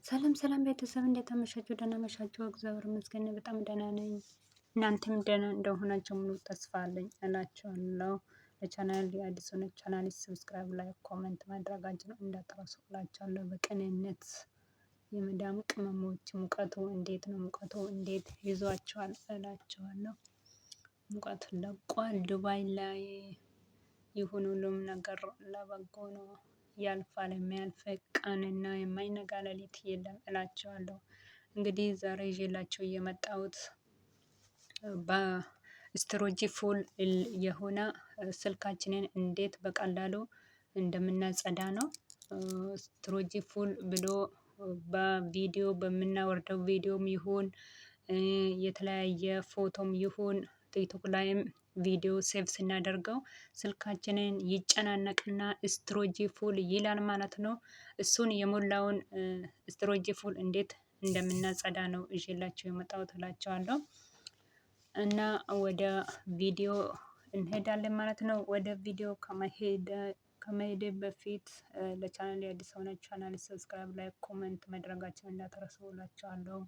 ሰላም ሰላም ቤተሰብ እንዴት አመሻችሁ? ደህና አመሻችሁ? እግዚአብሔር ይመስገን በጣም ደህና ነኝ። እናንተም ደህና እንደሆናችሁ ሙሉ ተስፋ አለኝ እላችኋለሁ። ለቻናል አዲስ ሆነ ቻናል ሰብስክራይብ፣ ላይክ፣ ኮሜንት ማድረጋችሁን እንዳትረሱ እላችኋለሁ። በቅንነት የመዳም ቅመሞች ሙቀቱ እንዴት ነው? ሙቀቱ እንዴት ይዟችኋል እላችኋለሁ። ሙቀቱ ለቋል ዱባይ ላይ። ይሁን ሁሉም ነገር ለበጎ ነው። ያልፋል፣ የሚያልፍ ቀንና የማይነጋ ሌሊት የለም እላቸዋለሁ። እንግዲህ ዛሬ ይዤላቸው የመጣሁት በስትሮጂ ፉል የሆነ ስልካችንን እንዴት በቀላሉ እንደምናጸዳ ነው። ስትሮጂ ፉል ብሎ በቪዲዮ በምናወርደው ቪዲዮም ይሁን የተለያየ ፎቶም ይሁን ቲክቶክ ላይም ቪዲዮ ሴቭ ስናደርገው ስልካችንን ይጨናነቅና ስትሮጂ ፉል ይላል ማለት ነው። እሱን የሞላውን ስትሮጂ ፉል እንዴት እንደምናጸዳ ነው ይዤላችሁ የመጣሁት እላችኋለሁ። እና ወደ ቪዲዮ እንሄዳለን ማለት ነው። ወደ ቪዲዮ ከመሄድ በፊት ለቻናል አዲስ ሆናችሁ ቻናል ሰብስክራይብ፣ ላይክ፣ ኮሜንት ማድረጋችሁን እንዳትረሱ እላችኋለሁ።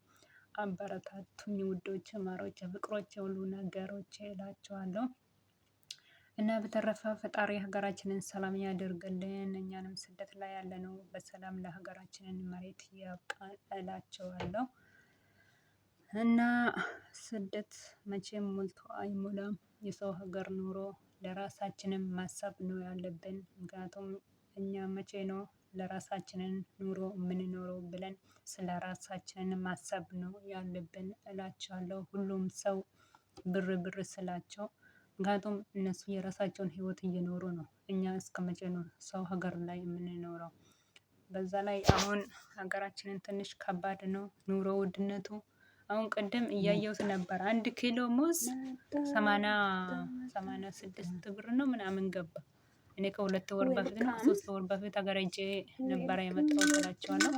አበረታቱኝ ውዶች፣ ማሮች፣ ፍቅሮች፣ ሁሉ ነገሮች እላችኋለሁ። እና በተረፈ ፈጣሪ ሀገራችንን ሰላም ያደርግልን፣ እኛንም ስደት ላይ ያለነው በሰላም ለሀገራችንን መሬት ያብቃን እላቸዋለሁ። እና ስደት መቼም ሞልቶ አይሞላም። የሰው ሀገር ኑሮ ለራሳችንም ማሰብ ነው ያለብን። ምክንያቱም እኛ መቼ ነው ለራሳችንን ኑሮ የምንኖረው ብለን ስለ ራሳችንን ማሰብ ነው ያለብን እላቸዋለሁ። ሁሉም ሰው ብር ብር ስላቸው ምክንያቱም እነሱ የራሳቸውን ህይወት እየኖሩ ነው። እኛ እስከመቼ ነው ሰው ሀገር ላይ የምንኖረው? በዛ ላይ አሁን ሀገራችንን ትንሽ ከባድ ነው ኑሮ ውድነቱ። አሁን ቅድም እያየሁት ነበር 1 ኪሎ ሙዝ 86 ብር ነው ምናምን ገባ። እኔ ከ2 ወር በፊት ነው ከ3 ወር በፊት ሀገር ሄጄ ነበረ የመጣሁት እላቸዋለሁ።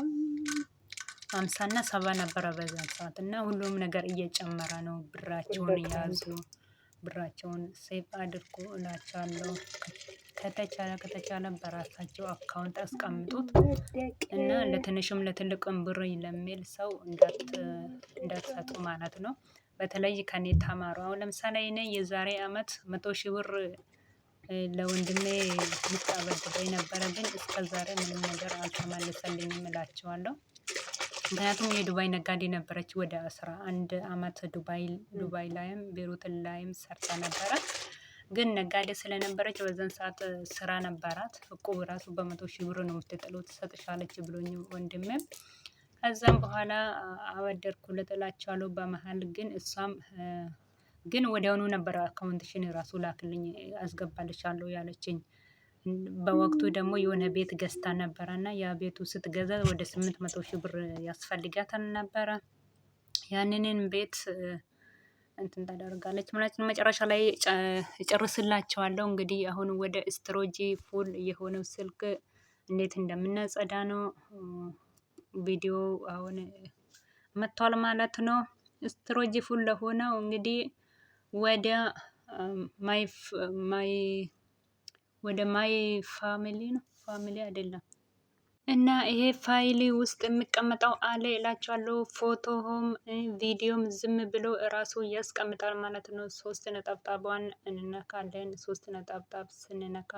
50 እና 70 ነበረ በዛን ሰዓት እና ሁሉም ነገር እየጨመረ ነው። ብራቸውን ያዙ፣ ብራቸውን ሴቭ አድርጉ እላቸዋለሁ። ከተቻለ በራሳቸው አካውንት አስቀምጡት እና ለትንሽም ለትልቅም ብር ለሚል ሰው እንዳትሰጡ ማለት ነው። በተለይ ከኔ ተማሩ። አሁን ለምሳሌ እኔ የዛሬ አመት 100,000 ብር ለወንድሜ ልታበድረኝ ነበረ፣ ግን እስከ ዛሬ ምንም ነገር አልተመለሰልኝም እላቸዋለሁ። ምክንያቱም የዱባይ ነጋዴ ነበረች። ወደ 11 አመት ዱባይ ላይም ቤሩት ላይም ሰርታ ነበረ። ግን ነጋዴ ስለነበረች በዛን ሰዓት ስራ ነበራት። እቁብ ራሱ በ100,000 ብር ነው የምትጥለው ትሰጥሻለች ብሎኝ ወንድሜም። ከዛም በኋላ አበደርኩለት እላቸዋለሁ። በመሀል ግን እሷም ግን ወዲያውኑ ነበር አካውንትሽን ራሱ ላክልኝ አስገባልሻለሁ ያለችኝ። በወቅቱ ደግሞ የሆነ ቤት ገዝታ ነበረና ያ ቤቱ ስትገዛ ወደ 800,000 ብር ያስፈልጋታል ነበረ። ያንንን ቤት እንትን ታደርጋለች ማለት ነው። መጨረሻ ላይ እጨርስላቸዋለሁ። እንግዲህ አሁን ወደ ስትሮጂ ፉል የሆነው ስልክ እንዴት እንደምናጸዳ ነው ቪዲዮ አሁን መጥቷል ማለት ነው። ስትሮጂ ፉል ለሆነው እንግዲህ ወደ ማይ ፋሚሊ ነው፣ ፋሚሊ አይደለም። እና ይሄ ፋይሊ ውስጥ የሚቀመጠው አለ እላችኋለሁ። ፎቶም ቪዲዮም ዝም ብሎ እራሱ ያስቀምጣል ማለት ነው። 3 ነጠብጣቧን እንነካለን። 3 ነጠብጣብ ስንነካ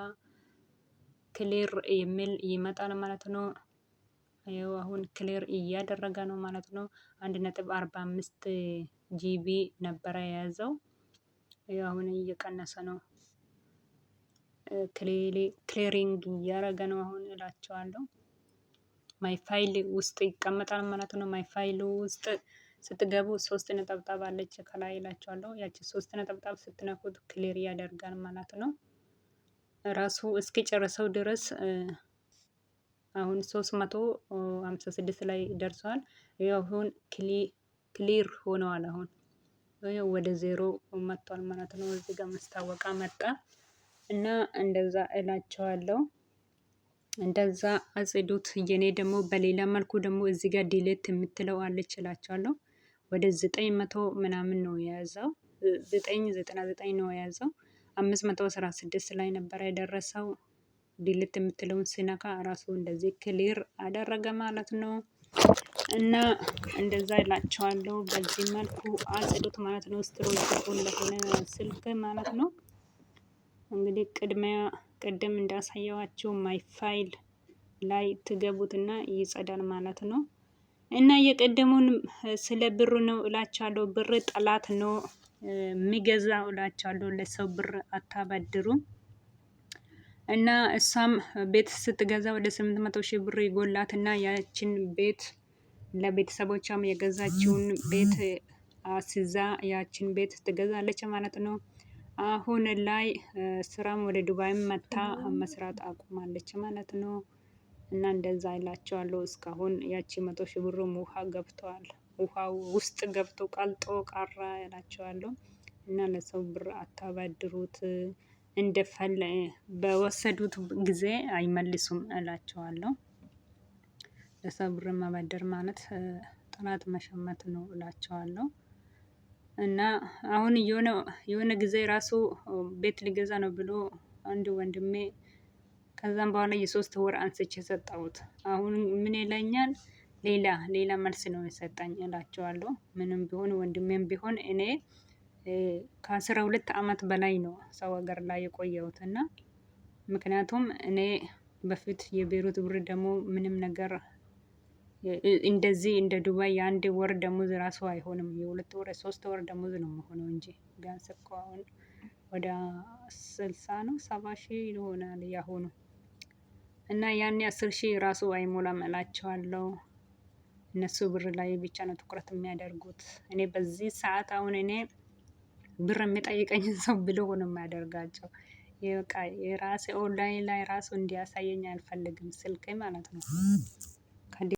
ክሊር የሚል ይመጣል ማለት ነው። ይኸው አሁን ክሊር እያደረገ ነው ማለት ነው። 1.45 ጂቢ ነበረ የያዘው። ይኸው አሁን እየቀነሰ ነው። ክሊሪንግ እያደረገ ነው አሁን እላቸዋለሁ። ማይ ፋይል ውስጥ ይቀመጣል ማለት ነው። ማይ ፋይል ውስጥ ስትገቡ 3 ነጠብጣብ አለች ከላይ እላቸዋለሁ። ያቺ 3 ነጠብጣብ ስትነኩት ክሊር ያደርጋል ማለት ነው። ራሱ እስኪጨርሰው ድረስ አሁን 356 ላይ ደርሷል። ይኸው አሁን ክሊር ሆነዋል። አሁን ወደ 0 መጥቷል ማለት ነው። እዚህ ጋር መስታወቃ መጣ እና እንደዛ እላቸዋለሁ። እንደዛ አጽዱት። የኔ ደግሞ በሌላ መልኩ ደግሞ እዚህ ጋር ዲሌት የምትለው አለች እላቸዋለሁ። ወደ 900 ምናምን ነው የያዘው። 999 ነው የያዘው። 516 ላይ ነበረ የደረሰው። ዲሌት የምትለውን ሲነካ ራሱ እንደዚህ ክሊር አደረገ ማለት ነው። እና እንደዛ ይላቸዋለሁ። በዚህ መልኩ አጽዱት ማለት ነው። ስትሮጅ ፉል ለሆነ ስልክ ማለት ነው። እንግዲህ ቅድም እንዳሳየዋቸው ማይ ፋይል ላይ ትገቡትና ይጸዳል ማለት ነው። እና የቀደሙን ስለ ብሩ ነው እላቸዋለሁ። ብር ጠላት ነው የሚገዛው እላቸዋለሁ። ለሰው ብር አታበድሩ። እና እሷም ቤት ስትገዛ ወደ 800,000 ብር ይጎላትና ያችን ቤት ለቤተሰቦቿም የገዛችውን ቤት አስይዛ ያችን ቤት ትገዛለች ማለት ነው። አሁን ላይ ስራም ወደ ዱባይም መታ መስራት አቁማለች ማለት ነው። እና እንደዛ ይላቸዋለሁ። እስካሁን ያቺ 100,000 ብሩም ውሃ ገብተዋል። ውሃው ውስጥ ገብቶ ቀልጦ ቀረ እላቸዋለሁ። እና ለሰው ብር አታበድሩት፣ በወሰዱት ጊዜ አይመልሱም እላቸዋለሁ። ለሰው ብር ማበደር ማለት ጠላት መሸመት ነው እላቸዋለሁ። እና አሁን የሆነ ጊዜ ራሱ ቤት ሊገዛ ነው ብሎ አንድ ወንድሜ ከዛም በኋላ የ3 ወር አንስቼ ሰጠሁት። አሁን ምን ይለኛል? ሌላ መልስ ነው የሰጠኝ እላቸዋለሁ። ምንም ቢሆን ወንድሜም ቢሆን እኔ ከ12 አመት በላይ ነው ሰው ሀገር ላይ የቆየሁት። እና ምክንያቱም እኔ በፊት የቤይሩት ብር ደግሞ ምንም ነገር እንደዚህ እንደ ዱባይ የአንድ ወር ደሞዝ ራሱ አይሆንም። የ2 ወር የ3 ወር ደሞዝ ነው የሚሆነው እንጂ ቢያንስ እኮ አሁን ወደ 60 ነው 70,000 ይሆናል ያሁኑ። እና ያኔ 10,000 ራሱ አይሞላም እላቸዋለሁ። እነሱ ብር ላይ ብቻ ነው ትኩረት የሚያደርጉት። እኔ በዚህ ሰዓት አሁን እኔ ብር የሚጠይቀኝን ሰው ብልክ ነው የሚያደርጋቸው። በቃ የራሴ ኦንላይን ላይ ራሱ እንዲያሳየኝ አልፈልግም ስልኬ ማለት ነው።